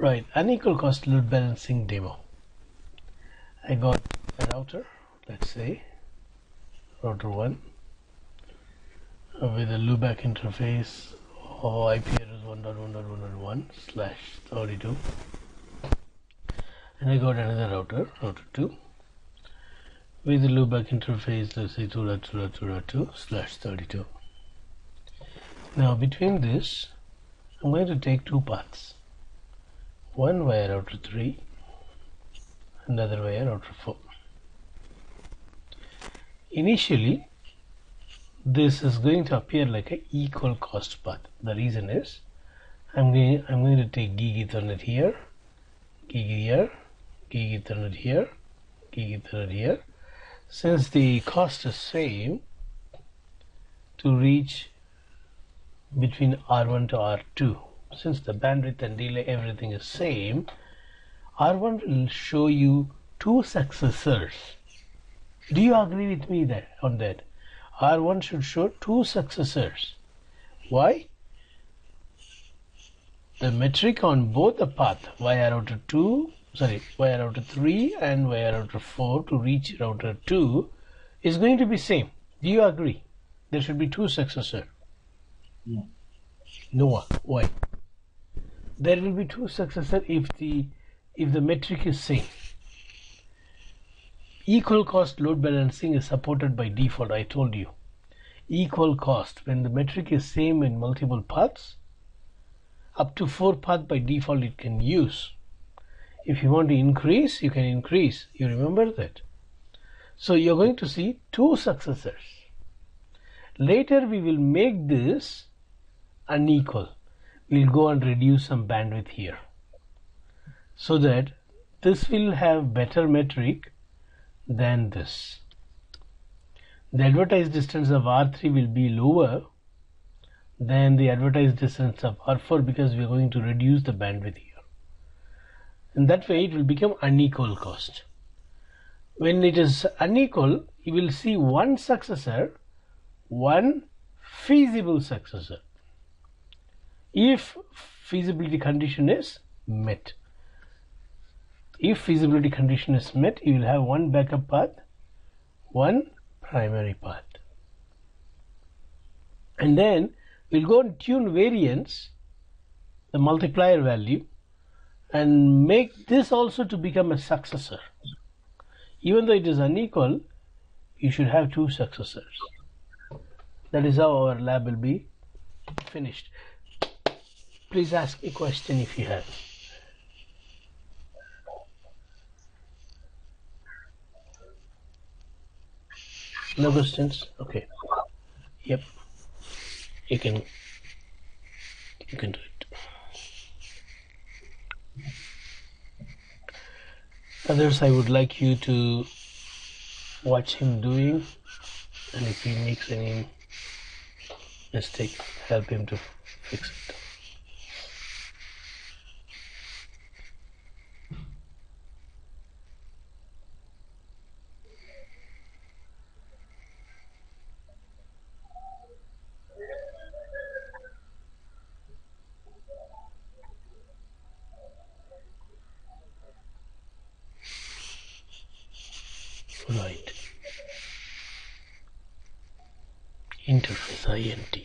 Right, unequal cost load balancing demo. I got a router, let's say router 1 with a loopback interface or IP address 1.1.1.1/32, and I got another router 2 with a loopback interface, let's say 2.2.2.2/32. Now between this I'm going to take two paths, one via router 3, another via router 4. Initially this is going to appear like an equal cost path. The reason is I'm going to take gig Ethernet here, gig here, gig Ethernet here, gig Ethernet here. Since the cost is same to reach between R1 to R2, since the bandwidth and delay everything is same, R1 will show you two successors. Do you agree with me on that? R1 should show two successors. Why? The metric on both the path via router 3 and via router 4 to reach router 2 is going to be same. Do you agree? There should be two successors. No. No. Why? There will be two successors if the metric is same. Equal cost load balancing is supported by default. I told you. Equal cost, when the metric is same in multiple paths, up to 4 paths by default it can use. If you want to increase, you can increase. You remember that? So you're going to see two successors. Later we will make this unequal. We'll go and reduce some bandwidth here, so that this will have better metric than this. The advertised distance of R3 will be lower than the advertised distance of R4 because we are going to reduce the bandwidth here. And that way it will become unequal cost. When it is unequal, you will see one successor, one feasible successor. If feasibility condition is met. If feasibility condition is met, you will have one backup path, one primary path. And then we'll go and tune variance, the multiplier value, and make this also to become a successor. Even though it is unequal, you should have two successors. That is how our lab will be finished. Please ask a question if you have. No questions? Okay. Yep. You can do it. Others, I would like you to watch him doing, and if he makes any mistake, help him to fix it. Right. Interface INT.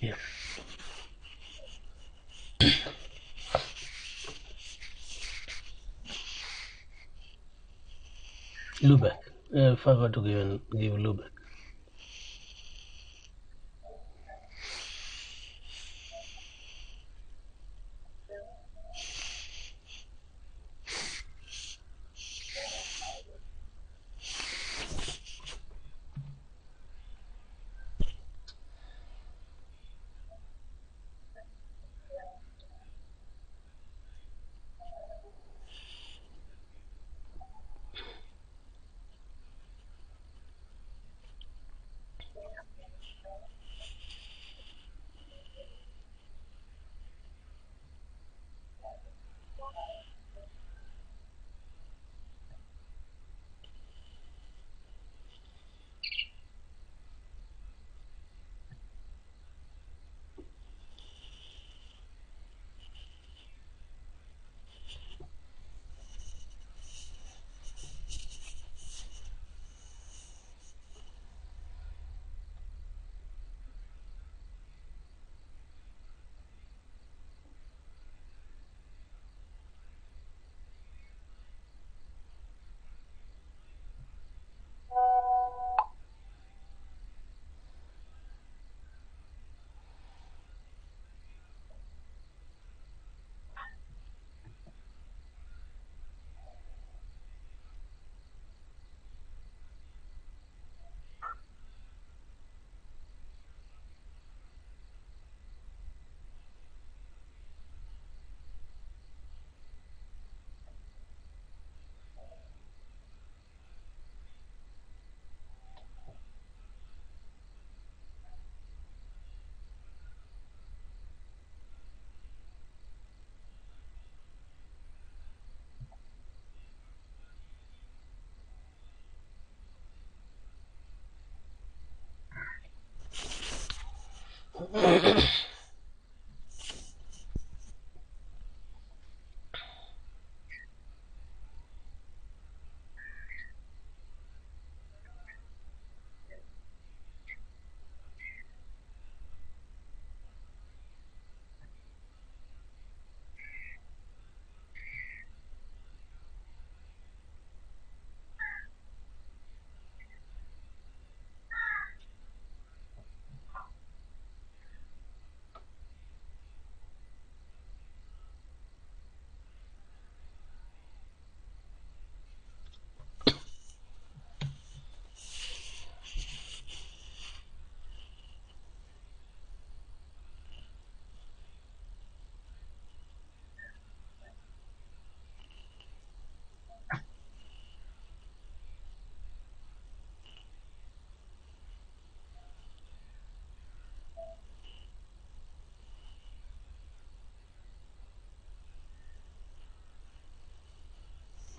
Yeah. Loopback. I forgot to give loopback.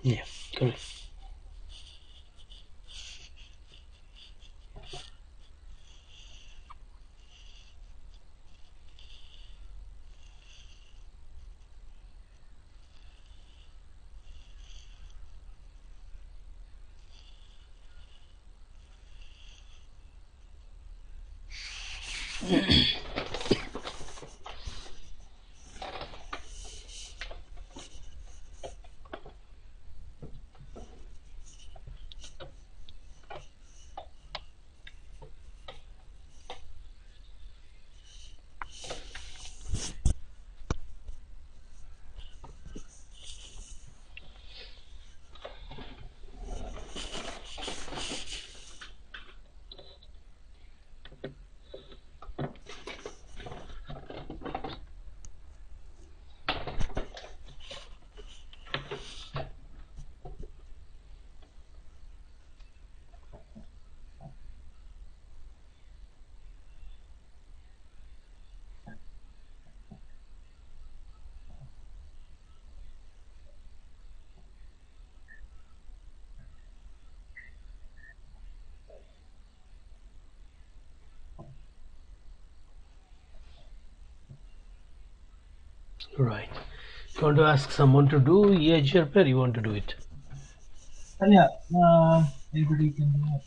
Yeah, correct. Right. You want to ask someone to do EIG repair? You want to do it? Yeah, anybody can do it.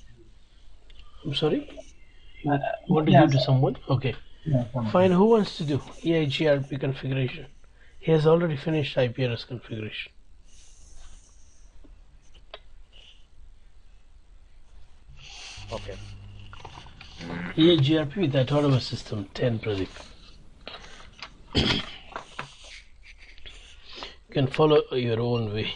I'm sorry. You want to Yeah, give to someone? Okay. yeah, someone. Fine. Who wants to do EIGRP configuration? He has already finished IPRS configuration. Okay. EIGRP with autonomous system 10, Pradeep. You can follow your own way.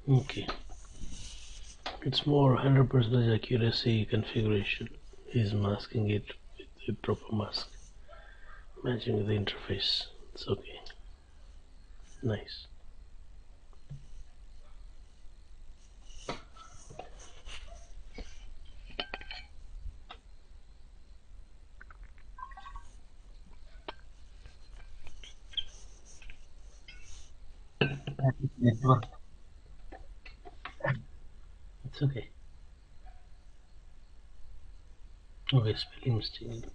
Okay. It's more 100% accuracy configuration. He's masking it with the proper mask, matching with the interface. It's okay. Nice. Network. It's okay. Okay, spelling mistake.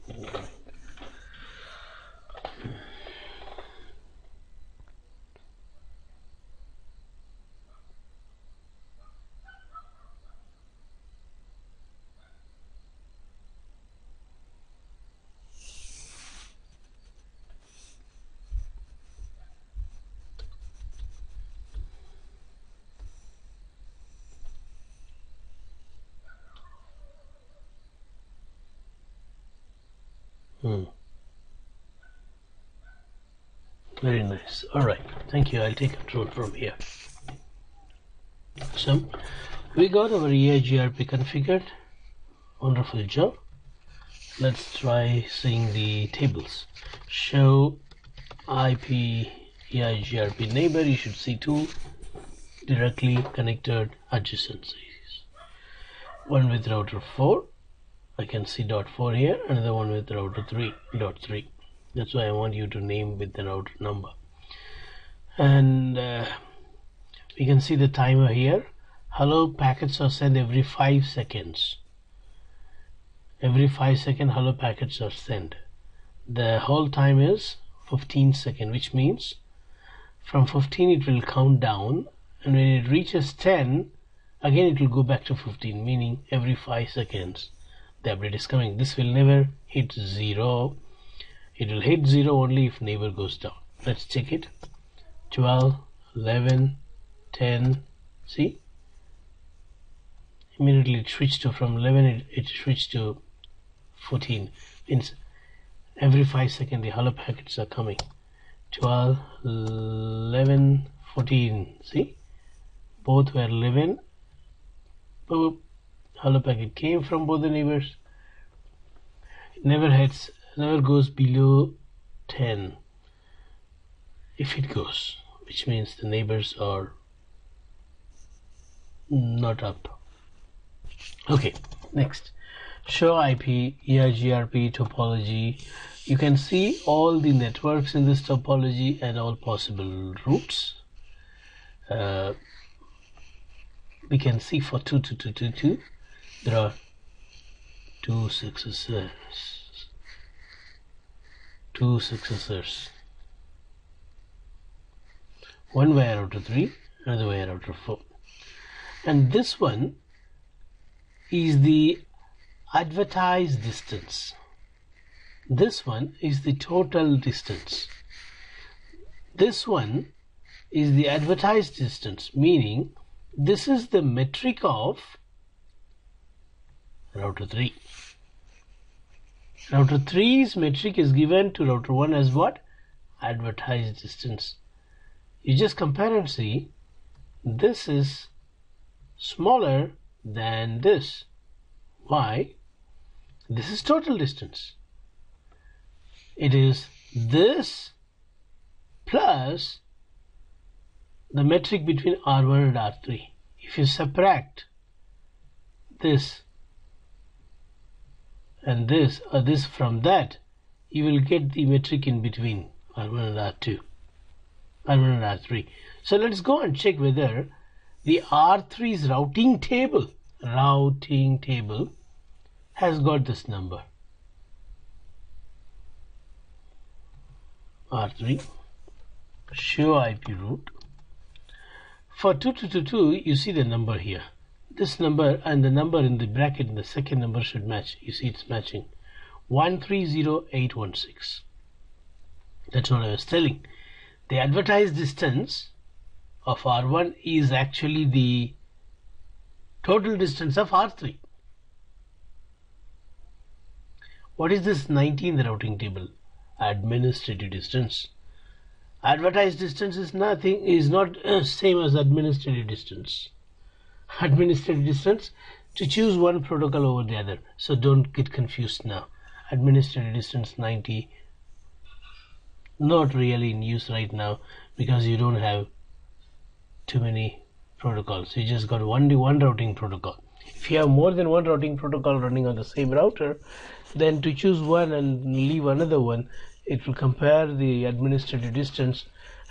Very nice. Alright, thank you. I'll take control from here. So, we got our EIGRP configured. Wonderful job. Let's try seeing the tables. Show IP EIGRP neighbor. You should see two directly connected adjacencies. One with router 4. I can see .4 here. Another one with router 3.3. That's why I want you to name with the router number. And we can see the timer here. Hello packets are sent every 5 seconds. Every 5 seconds hello packets are sent. The whole time is 15 seconds, which means from 15 it will count down, and when it reaches 10 again it will go back to 15, meaning every 5 seconds the update is coming. This will never hit 0. It will hit 0 only if neighbor goes down. Let's check it. 12, 11, 10. See? Immediately it switched to, from 11 it switched to 14. Means every 5 seconds the hello packets are coming. 12, 11, 14. See? Both were 11. Boop. Hello packet came from both the neighbors. It never goes below 10 if it goes, which means the neighbors are not up. Okay, next, show IP EIGRP topology. You can see all the networks in this topology and all possible routes. We can see for 2222 there are two successors. One via router 3, another via router 4. And this one is the advertised distance. This one is the total distance. This one is the advertised distance, meaning this is the metric of router 3. Router 3's metric is given to router 1 as what? Advertised distance. You just compare and see. This is smaller than this. Why? This is total distance. It is this plus the metric between R1 and R3. If you subtract this and this or this from that, you will get the metric in between R1 and R2, R1 and R3. So let's go and check whether the R3's routing table has got this number. R3 show IP route. For 2222 you see the number here. This number and the number in the bracket in the second number should match. You see it's matching. 130816. That's what I was telling. The advertised distance of R1 is actually the total distance of R3. What is this 90 in the routing table? Administrative distance. Advertised distance is not same as administrative distance. administrative distance, to choose one protocol over the other. So don't get confused now. Administrative distance 90, not really in use right now because you don't have too many protocols. You just got one routing protocol. If you have more than one routing protocol running on the same router, then to choose one and leave another one, it will compare the administrative distance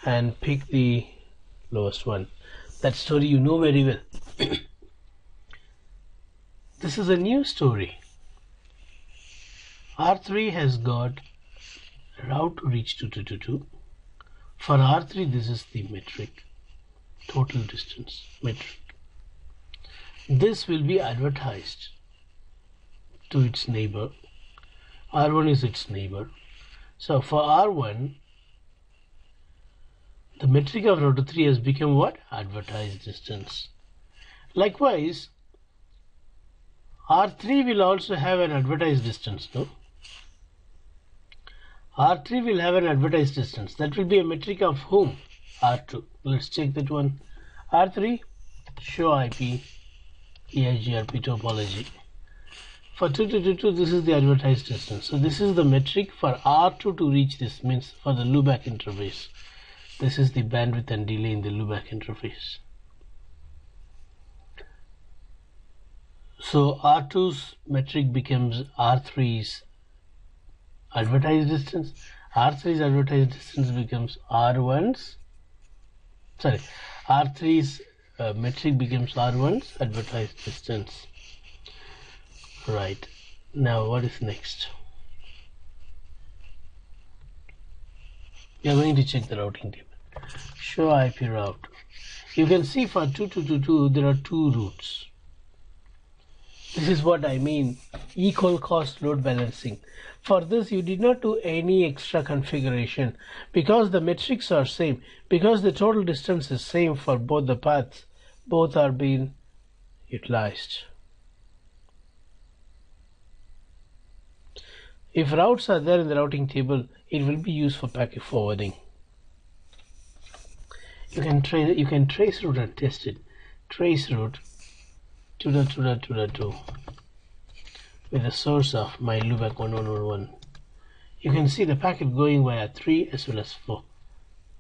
and pick the lowest one. That story you know very well. This is a new story. R3 has got route to reach 2222. For R3, this is the metric, total distance metric. This will be advertised to its neighbor. R1 is its neighbor. So for R1, the metric of router 3 has become what? Advertised distance. Likewise, R3 will also have an advertised distance, no? R3 will have an advertised distance. That will be a metric of whom? R2. Let's check that one. R3, show IP, EIGRP topology. For 2222, this is the advertised distance. So this is the metric for R2 to reach this, means for the loopback interface. This is the bandwidth and delay in the loopback interface. So R2's metric becomes R3's advertised distance. R3's advertised distance becomes R3's metric becomes R1's advertised distance. Right. Now what is next? We are going to check the routing table. Show IP route. You can see for 2222 there are two routes. This is what I mean, equal cost load balancing. For this you did not do any extra configuration because the metrics are same, because the total distance is same for both the paths. Both are being utilized. If routes are there in the routing table, it will be used for packet forwarding. You can trace route and test it. Trace route 2.2.2.2 with the source of my loopback 1111. You can see the packet going via 3 as well as 4.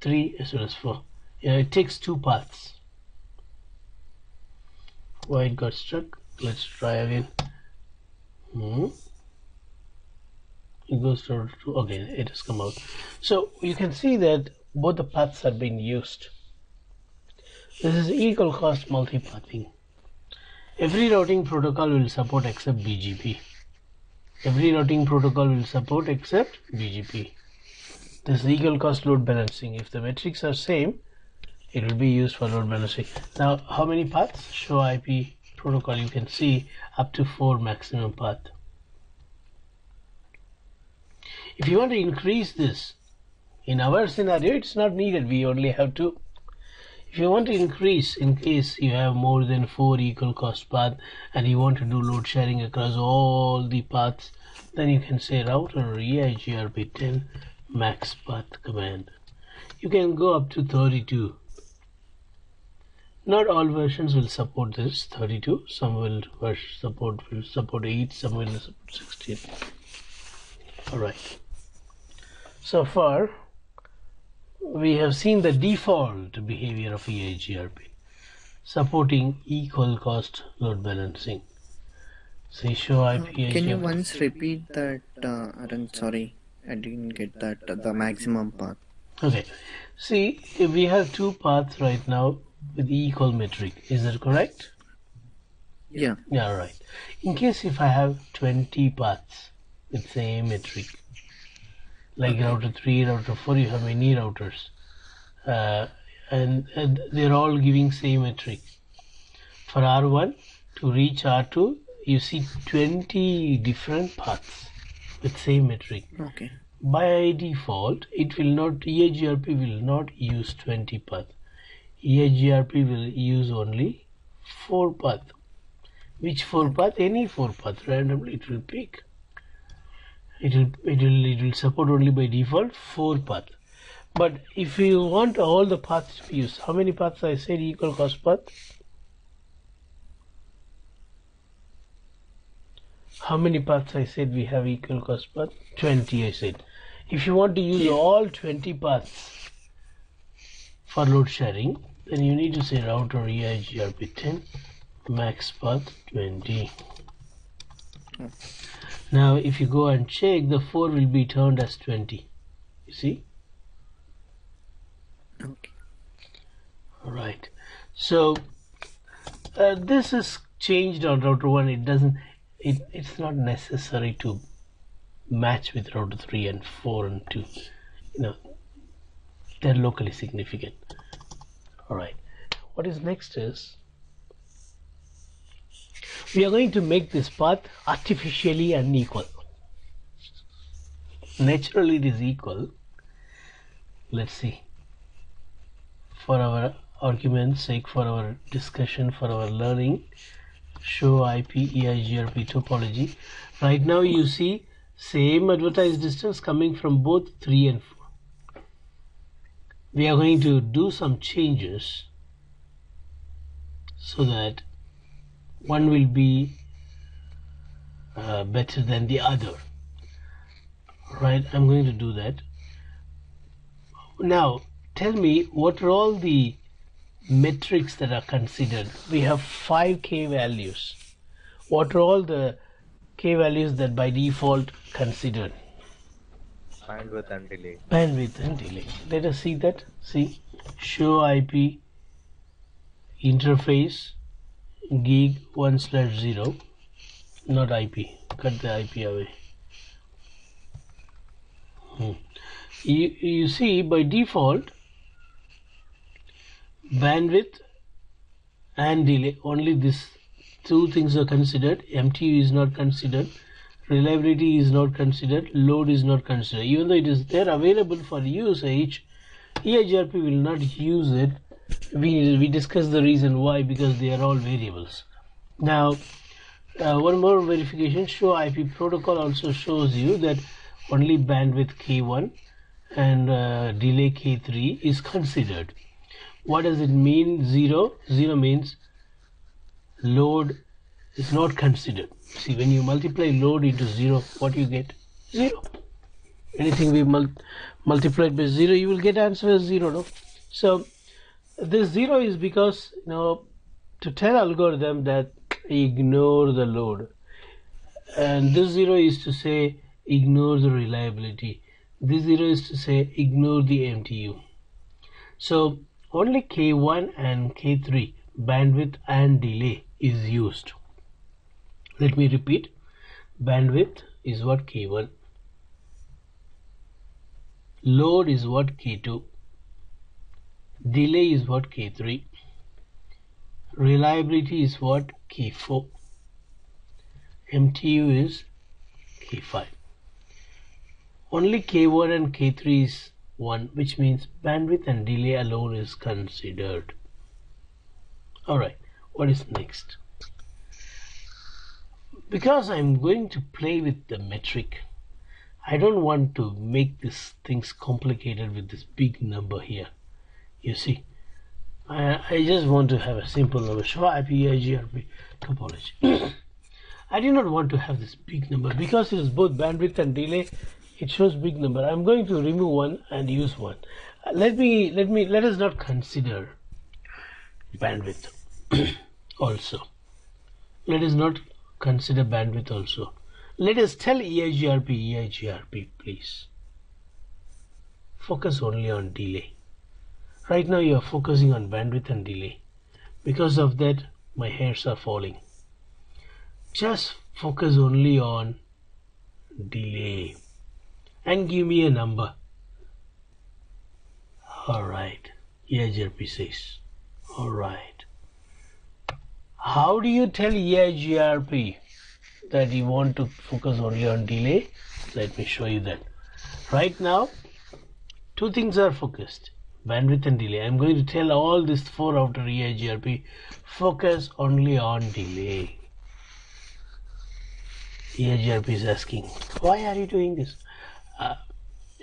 3 as well as 4. It takes two paths. Why it got stuck? Let's try again. It goes to 2. Okay, it has come out. So you can see that both the paths are being used. This is equal cost multipathing. Every routing protocol will support except BGP. Every routing protocol will support except BGP. This is equal cost load balancing. If the metrics are same, it will be used for load balancing. Now, how many paths? Show IP protocol. You can see up to 4 maximum path. If you want to increase this, in our scenario, it's not needed. We only have 2. If you want to increase, in case you have more than 4 equal cost paths and you want to do load sharing across all the paths, then you can say router EIGRP10 max path command. You can go up to 32. Not all versions will support this 32. Some will support 8, some will support 16. Alright. So far, we have seen the default behavior of EIGRP, supporting equal cost load balancing. Say show IP. Can you once repeat that, Aaron? Sorry, I didn't get that, the maximum path. Okay. See, we have 2 paths right now with equal metric. Is that correct? Yeah. Yeah, right. In case if I have 20 paths with same metric, like router 3, router 4, you have many routers, and they're all giving same metric. For R1 to reach R2, you see 20 different paths with same metric. Okay. By default, it will not, EIGRP will not use 20 paths. EIGRP will use only 4 paths. Which 4 path? Any 4 paths randomly it will pick. It will support only by default 4 paths. But if you want all the paths to be used, how many paths I said equal cost path? How many paths I said we have equal cost path? 20 I said. If you want to use all 20 paths for load sharing, then you need to say router EIGRP 10 max path 20. Now if you go and check, the 4 will be turned as 20. You see? Okay. Alright. So this is changed on router 1. It's not necessary to match with router 3 and 4 and 2. They're locally significant. Alright. What is next is we are going to make this path artificially unequal. Naturally it is equal. Let's see. For our argument's sake, for our discussion, for our learning, show IP EIGRP topology. Right now you see same advertised distance coming from both 3 and 4. We are going to do some changes so that one will be better than the other. Right, I'm going to do that. Now tell me, what are all the metrics that are considered? We have 5 K values. What are all the K values that by default considered? Bandwidth and delay. Bandwidth and delay. Let us see that. See, show IP interface gig 1/0, not IP. Cut the IP away. You see, by default, bandwidth and delay, only these two things are considered. MTU is not considered, reliability is not considered, load is not considered. Even though it is there available for usage, EIGRP will not use it. We discussed the reason why, because they are all variables. Now one more verification, show IP protocol also shows you that only bandwidth K1 and delay K3 is considered. What does it mean? 0 means load is not considered. See, when you multiply load into 0, what you get? 0. Anything we multiplied by 0, you will get answer as 0, no? So this 0 is because, to tell algorithm that ignore the load, and this 0 is to say ignore the reliability. This 0 is to say ignore the MTU. So only K1 and K3, bandwidth and delay, is used. Let me repeat. Bandwidth is what? K1. Load is what? K2. Delay is what? K3. Reliability is what? K4. MTU is K5. Only K1 and K3 is 1, which means bandwidth and delay alone is considered. Alright, what is next? Because I'm going to play with the metric, I don't want to make these things complicated with this big number here. You see, I just want to have a simple number. Show IP EIGRP topology. I do not want to have this big number because it is both bandwidth and delay. It shows big number. I'm going to remove one and use one. Let us not consider bandwidth also. Let us not consider bandwidth also. Let us tell EIGRP, please. Focus only on delay. Right now you are focusing on bandwidth and delay. Because of that, my hairs are falling. Just focus only on delay and give me a number. Alright, EIGRP says. Alright. How do you tell EIGRP that you want to focus only on delay? Let me show you that. Right now, two things are focused. Bandwidth and delay. I'm going to tell all these 4 outer EIGRP focus only on delay. EIGRP is asking, why are you doing this?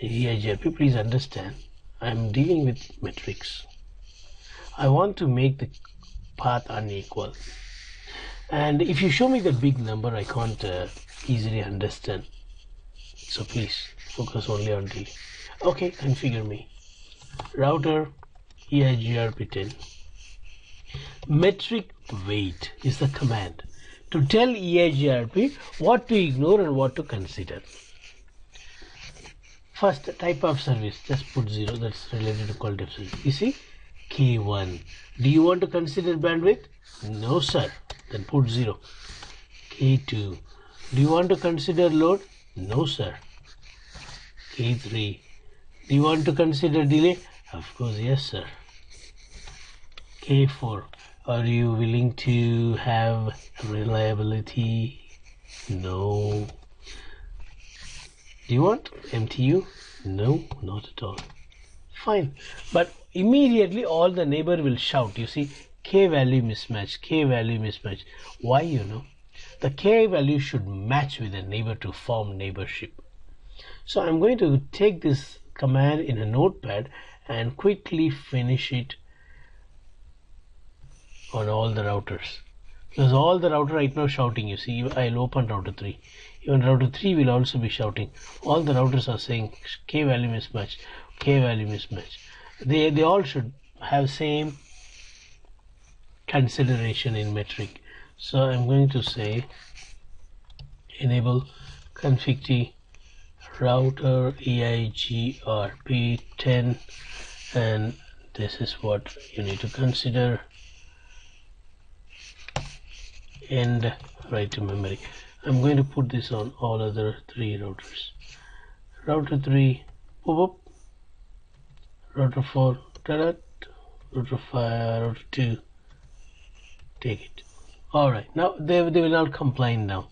EIGRP, please understand, I'm dealing with metrics. I want to make the path unequal. And if you show me the big number, I can't easily understand. So please focus only on delay. Okay, configure me. Router EIGRP10. Metric wait is the command to tell EIGRP what to ignore and what to consider. First, type of service, just put 0, that's related to call depth service. You see, K1. Do you want to consider bandwidth? No, sir. Then put 0. K2. Do you want to consider load? No, sir. K3. Do you want to consider delay? Of course, yes, sir. K4. Are you willing to have reliability? No. Do you want MTU? No, not at all. Fine. But immediately all the neighbor will shout. You see, K value mismatch, K value mismatch. Why, you know? The K value should match with the neighbor to form neighborship. So I'm going to take this command in a notepad and quickly finish it on all the routers. Because all the router right now shouting, you see, I'll open router 3. Even router 3 will also be shouting. All the routers are saying K value mismatch, K value mismatch. They all should have same consideration in metric. So I'm going to say enable config T router EIGRP10, and this is what you need to consider, and write to memory. I'm going to put this on all other 3 routers. Router 3, boop, boop. Router 4, router 5, router 2, take it. Alright, now they will not complain now.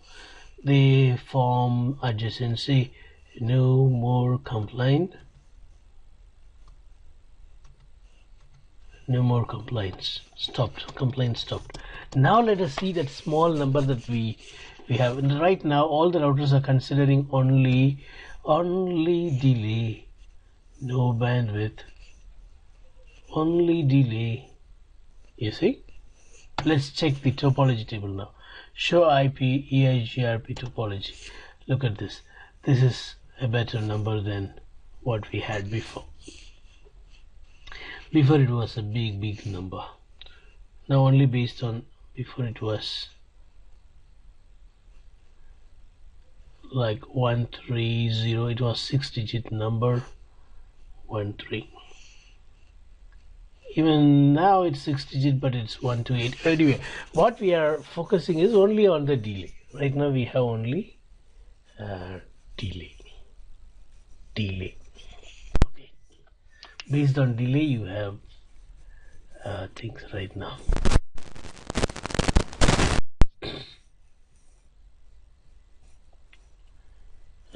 They form adjacency, no more complaint. No more complaints. Stopped. Complaints stopped. Now let us see that small number that we have. And right now all the routers are considering only delay, no bandwidth, only delay. You see? Let's check the topology table now. Show IP EIGRP topology. Look at this. This is a better number than what we had before. Before it was a big number. Now only based on before it was like 130. It was 6-digit number 13. Even now it's 6-digit, but it's 128. Anyway, what we are focusing is only on the delay. Right now we have only delay. Okay. Based on delay, you have things right now.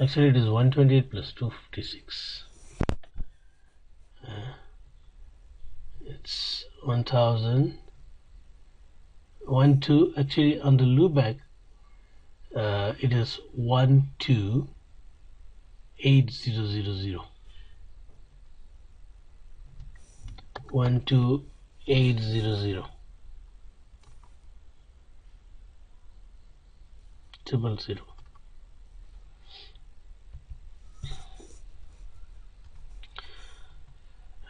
Actually, it is 128 plus 256. It's 1000. 12. Actually, on the loopback, it is 128000. 12800 000.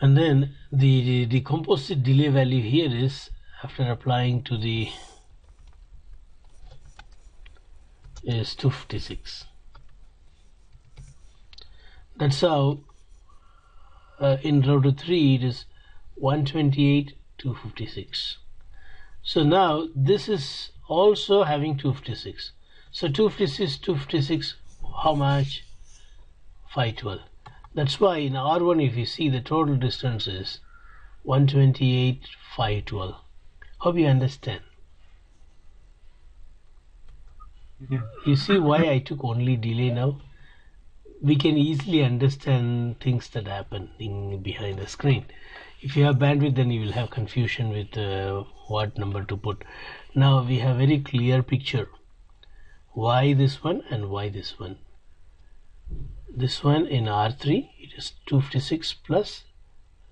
And then the composite delay value here is, after applying to the, is 256. That's how in router 3 it is 128 256. So now this is also having 256. So 256, how much? 512. That's why in R1, if you see, the total distance is 128 512. Hope you understand. Yeah. You see why I took only delay now? We can easily understand things that happen behind the screen. If you have bandwidth, then you will have confusion with what number to put. Now we have very clear picture. Why this one and why this one? This one in R3, it is 256 plus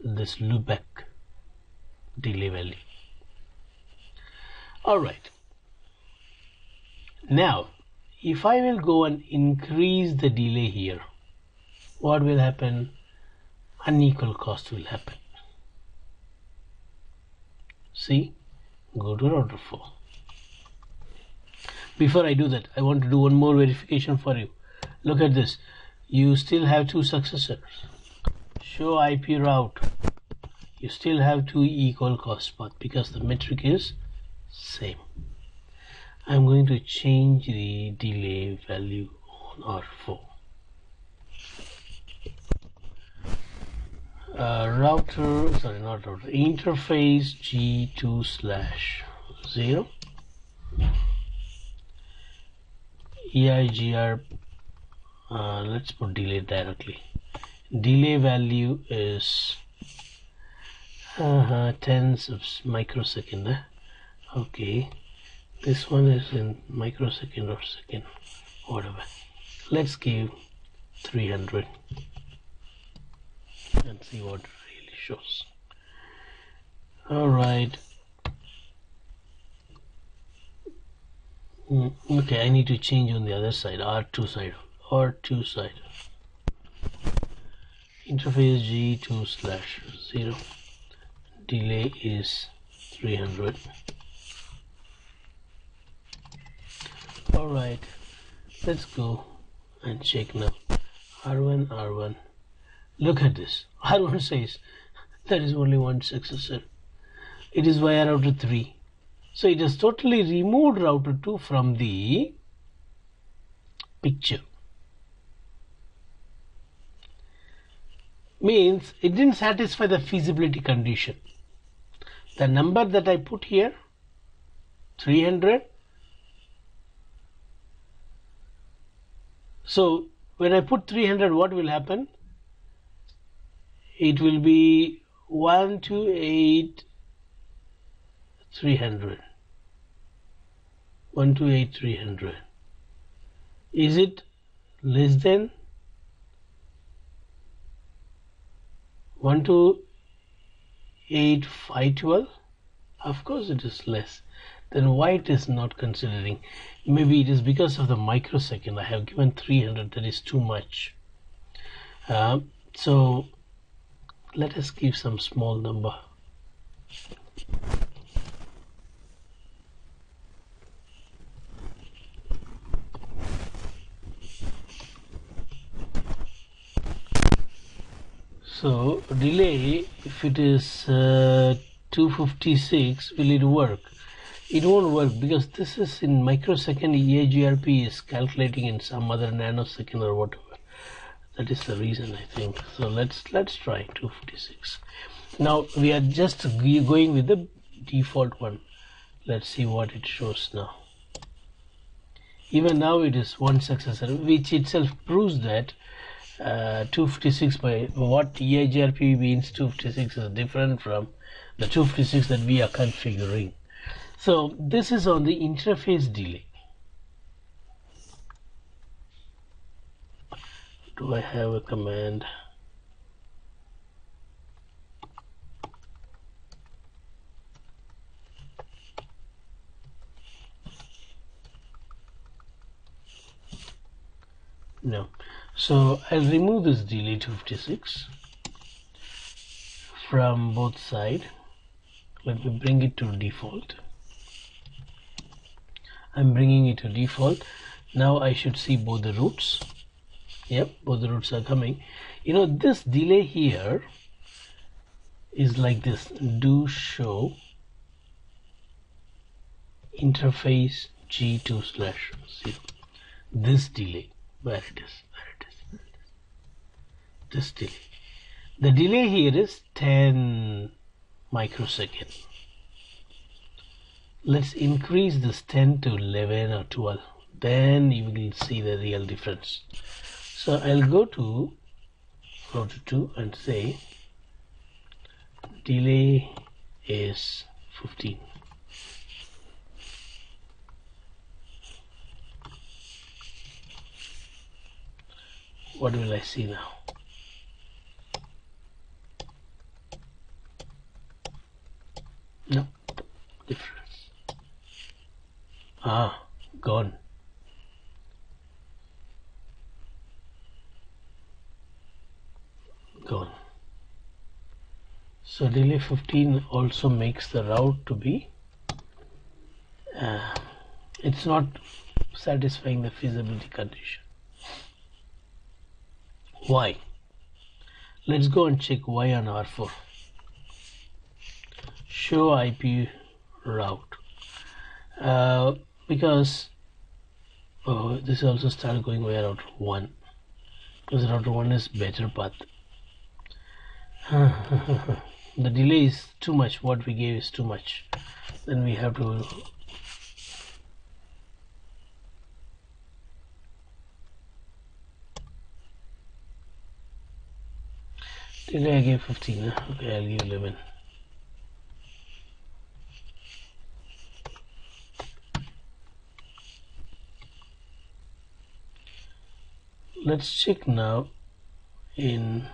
this loopback delay value. Alright, Now if I will go and increase the delay here, what will happen? Unequal cost will happen. See, go to router 4. Before I do that, I want to do one more verification for you. Look at this. You still have two successors. Show IP route. You still have two equal cost paths because the metric is same. I'm going to change the delay value on R4. Not router, interface G2/0 EIGR. Let's put delay directly. Delay value is tens of microsecond. Okay, this one is in microsecond or second, whatever. Let's give 300 and see what it really shows. Alright. Okay, I need to change on the other side, R2 side. Interface G2/0. Delay is 300. Alright, let's go and check now. R1. Look at this. R1 says there is only one successor. It is via router 3. So it has totally removed router 2 from the picture. Means it didn't satisfy the feasibility condition. The number that I put here, 300. So when I put 300, what will happen? It will be 128,300. 128,300. Is it less than 128,512? Of course it is less. Then why it is not considering? Maybe it is because of the microsecond. I have given 300. That is too much. So let us give some small number. So delay, if it is 256, will it work? It won't work because this is in microsecond. EIGRP is calculating in some other nanosecond or whatever. That is the reason, I think. So let's try 256. Now we are just going with the default one. Let's see what it shows now. Even now it is one successor, which itself proves that 256 by what EIGRP means 256 is different from the 256 that we are configuring. So this is on the interface delay. Do I have a command? No. So I'll remove this delay 256 from both sides. Let me bring it to default. I'm bringing it to default. Now I should see both the routes. Yep, both the routes are coming. You know, this delay here is like this. Do show interface G2/0. This delay, where it is. This delay. The delay here is 10 microseconds. Let's increase this 10 to 11 or 12. Then you will see the real difference. So I'll go to router 2 and say delay is 15. What will I see now? No difference. Gone. gone. So delay 15 also makes the route to be it's not satisfying the feasibility condition. Why? Let's go and check why on R4. Show IP route. Because this also started going via router 1, because router 1 is better path. The delay is too much, what we gave is too much, then we have to delay. I gave 15, okay, I'll give 11. Let's check now in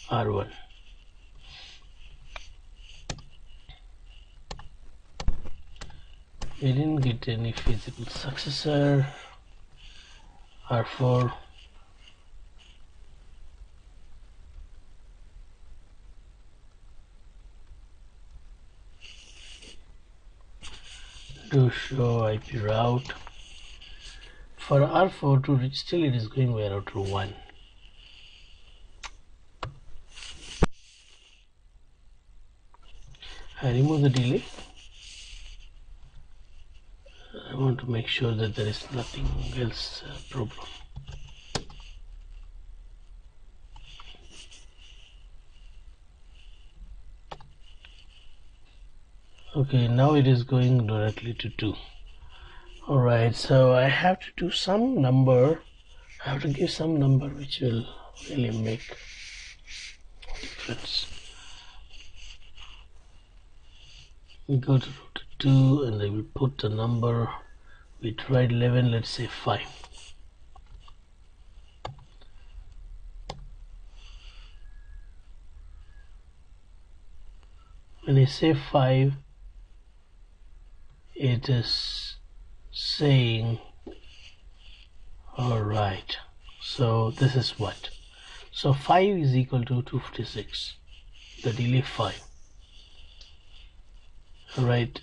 R1. We didn't get any feasible successor. R4. Do show IP route. For R4 to reach, still it is going via router 1. I remove the delay. I want to make sure that there is nothing else problem. Okay, now it is going directly to 2. Alright, so I have to do some number. I have to give some number which will really make a difference. We go to router 2 and I will put the number. We tried 11, let's say 5. When I say 5, it is saying, alright, so this is what? So 5 is equal to 256, the delay 5. Alright,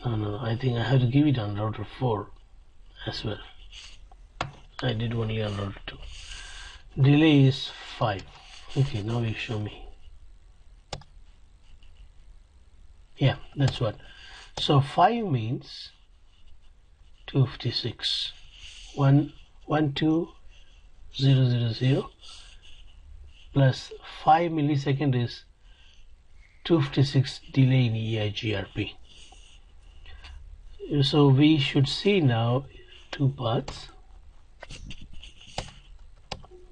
no, I think I have to give it on router 4 as well. I did only on router 2. Delay is 5. Okay, now you show me. Yeah, that's what. So 5 means 256. 12000 plus 5 millisecond is 256 delay in EIGRP. So we should see now 2 paths.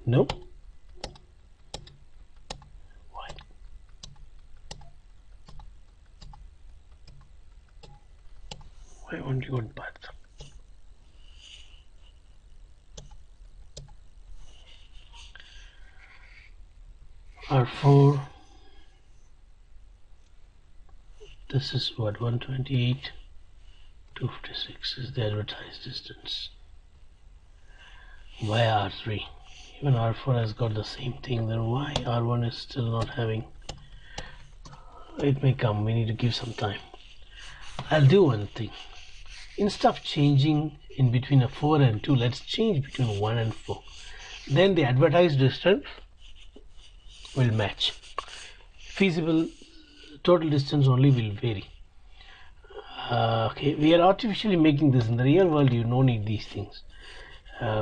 No. Why? Why only 1 path? R4. This is what, 128, 256 is the advertised distance. Why R3? Even R4 has got the same thing, then why R1 is still not having? It may come, we need to give some time. I'll do one thing. Instead of changing in between a 4 and 2, let's change between 1 and 4. Then the advertised distance will match. Feasible total distance only will vary. Okay, we are artificially making this. In the real world you don't need these things.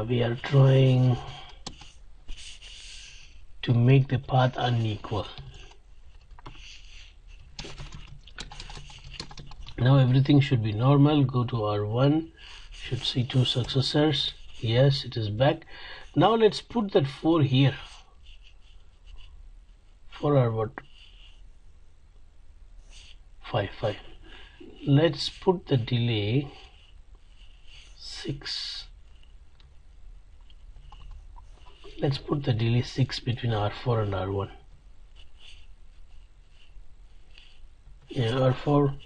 We are trying to make the path unequal. Now everything should be normal. Go to R1, should see 2 successors. Yes, it is back. Now let's put that 4 here for our what? 5. Let's put the delay 6. Let's put the delay 6 between R4 and R1. Yeah, R4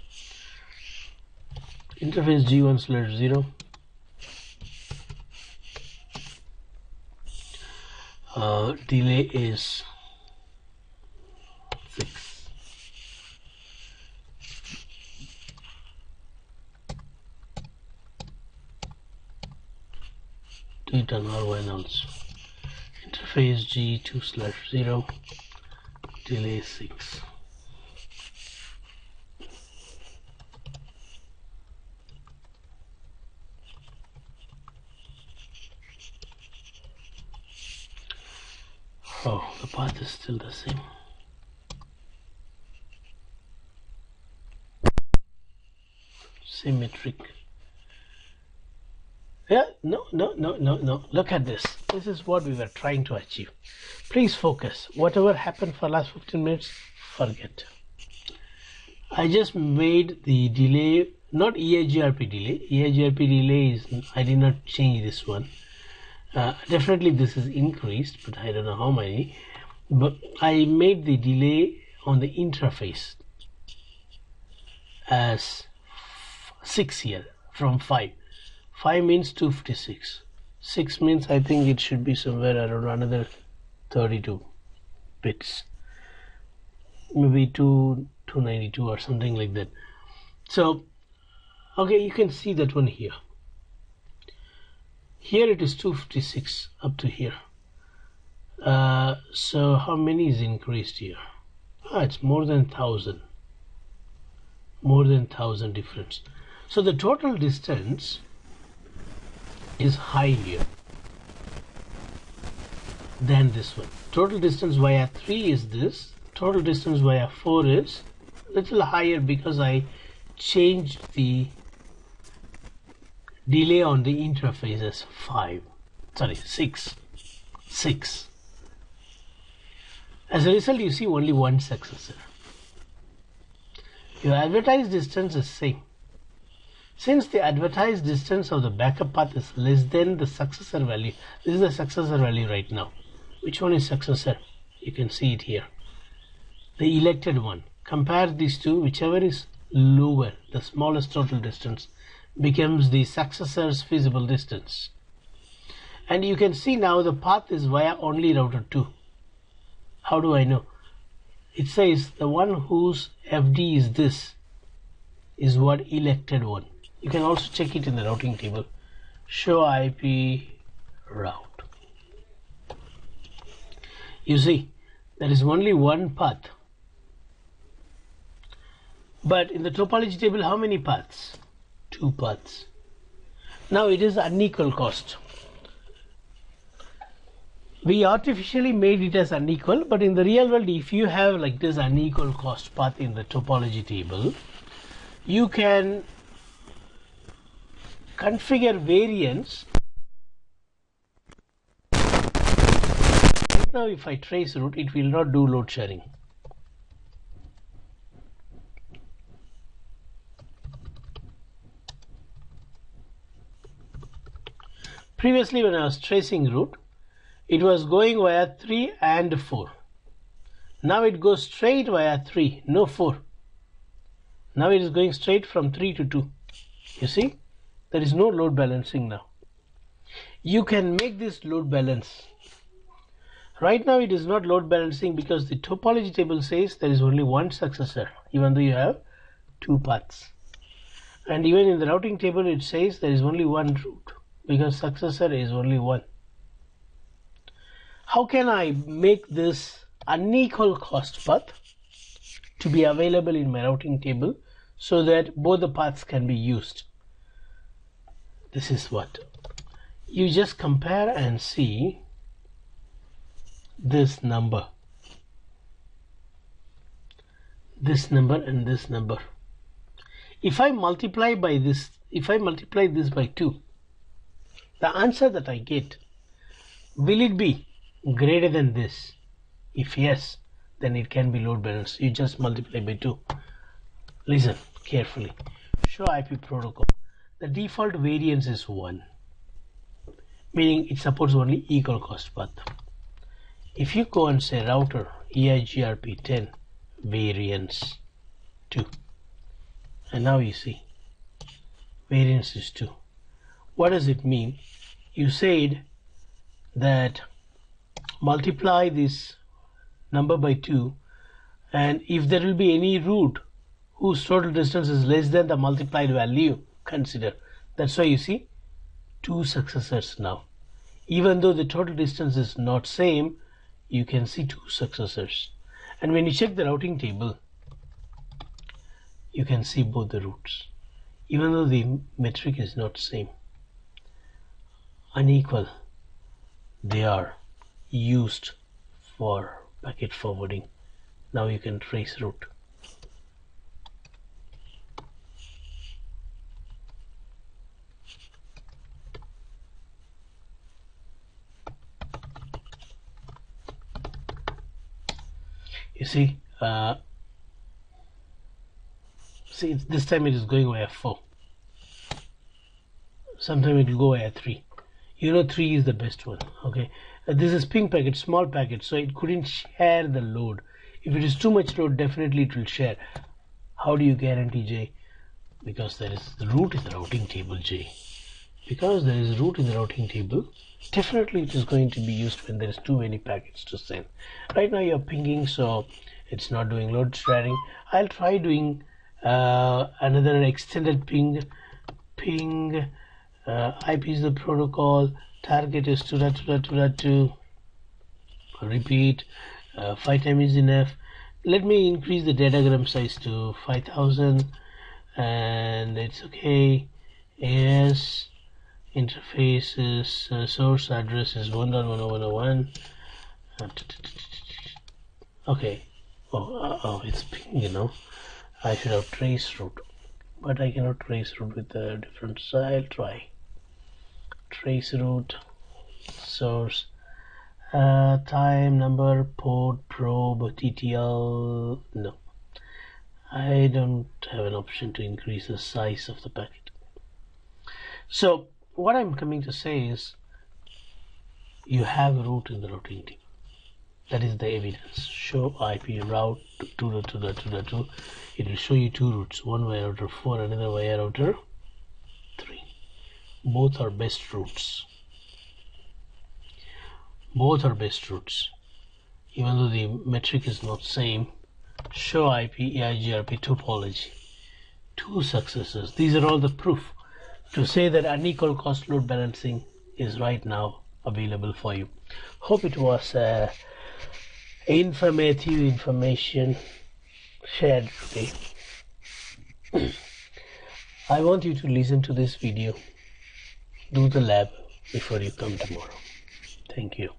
interface G1/0. delay is 6. Do it on R1 also. Interface G2/0, delay 6. Oh, the path is still the same. Symmetric. Yeah, no. Look at this. This is what we were trying to achieve. Please focus. Whatever happened for last 15 minutes, forget. I just made the delay, not EIGRP delay. EIGRP delay is, I did not change this one. Definitely this is increased, but I don't know how many. But I made the delay on the interface as 6 here from 5. 5 means 256. 6 means I think it should be somewhere around another 32 bits. Maybe 292 or something like that. So, okay, you can see that one here. Here it is 256 up to here. So how many is increased here? It's more than 1000. More than 1000 difference. So the total distance is higher than this one. Total distance via 3 is this. Total distance via 4 is little higher because I changed the delay on the interface as 6. As a result, you see only one successor. Your advertised distance is same. Since the advertised distance of the backup path is less than the successor value, this is the successor value right now. Which one is successor? You can see it here. The elected one. Compare these two, whichever is lower, the smallest total distance, becomes the successor's feasible distance. And you can see now the path is via only router 2. How do I know? It says the one whose FD is this is what elected one. You can also check it in the routing table. Show IP route. You see, there is only one path. But in the topology table, how many paths? 2 paths. Now it is unequal cost. We artificially made it as unequal, but in the real world, if you have like this unequal cost path in the topology table, you can configure variance. Right now, if I trace route, it will not do load sharing. Previously, when I was tracing route, it was going via 3 and 4. Now it goes straight via 3, no 4. Now it is going straight from 3 to 2. You see, there is no load balancing now. You can make this load balance. Right now it is not load balancing because the topology table says there is only one successor, even though you have 2 paths. And even in the routing table it says there is only one route because successor is only one. How can I make this unequal cost path to be available in my routing table so that both the paths can be used? This is what you just compare and see this number and this number. If I multiply by this, if I multiply this by 2, the answer that I get, will it be greater than this? If yes, then it can be load balanced. You just multiply by 2. Listen carefully. Show IP protocol. The default variance is 1, meaning it supports only equal cost path. If you go and say router EIGRP 10 variance 2, and now you see variance is 2. What does it mean? You said that multiply this number by 2, and if there will be any root whose total distance is less than the multiplied value, consider. That's why you see 2 successors now. Even though the total distance is not same, you can see 2 successors. And when you check the routing table, you can see both the roots. Even though the metric is not same, unequal, they are used for packet forwarding. Now you can trace route. You see, this time it is going via 4. Sometime it will go via 3. You know 3 is the best one. Okay, this is ping packet, small packet, so it couldn't share the load. If it is too much load, definitely it will share. How do you guarantee, J? Because there is the root in the routing table, J. Because there is root in the routing table, definitely it is going to be used when there is too many packets to send. Right now you are pinging, so it's not doing load sharing. I'll try doing another extended ping. IP is the protocol, target is 2.2.2.2. Repeat, 5 times is enough. Let me increase the datagram size to 5000, and it's okay. Yes, interfaces, source address is 1.10101. Okay. Oh, it's ping, you know. I should have trace route, but I cannot trace route with a different, so I'll try trace route, source, time, number, port, probe, TTL. No, I don't have an option to increase the size of the packet. So what I'm coming to say is, you have a route in the routing table. That is the evidence. Show IP route 2.2.2.2. It will show you 2 routes, one via router 4, another via router 3. Both are best routes. Both are best routes. Even though the metric is not same, show IP, EIGRP topology. 2 successors. These are all the proof to say that unequal cost load balancing is right now available for you. Hope it was informative information shared today. I want you to listen to this video, do the lab before you come tomorrow. Thank you.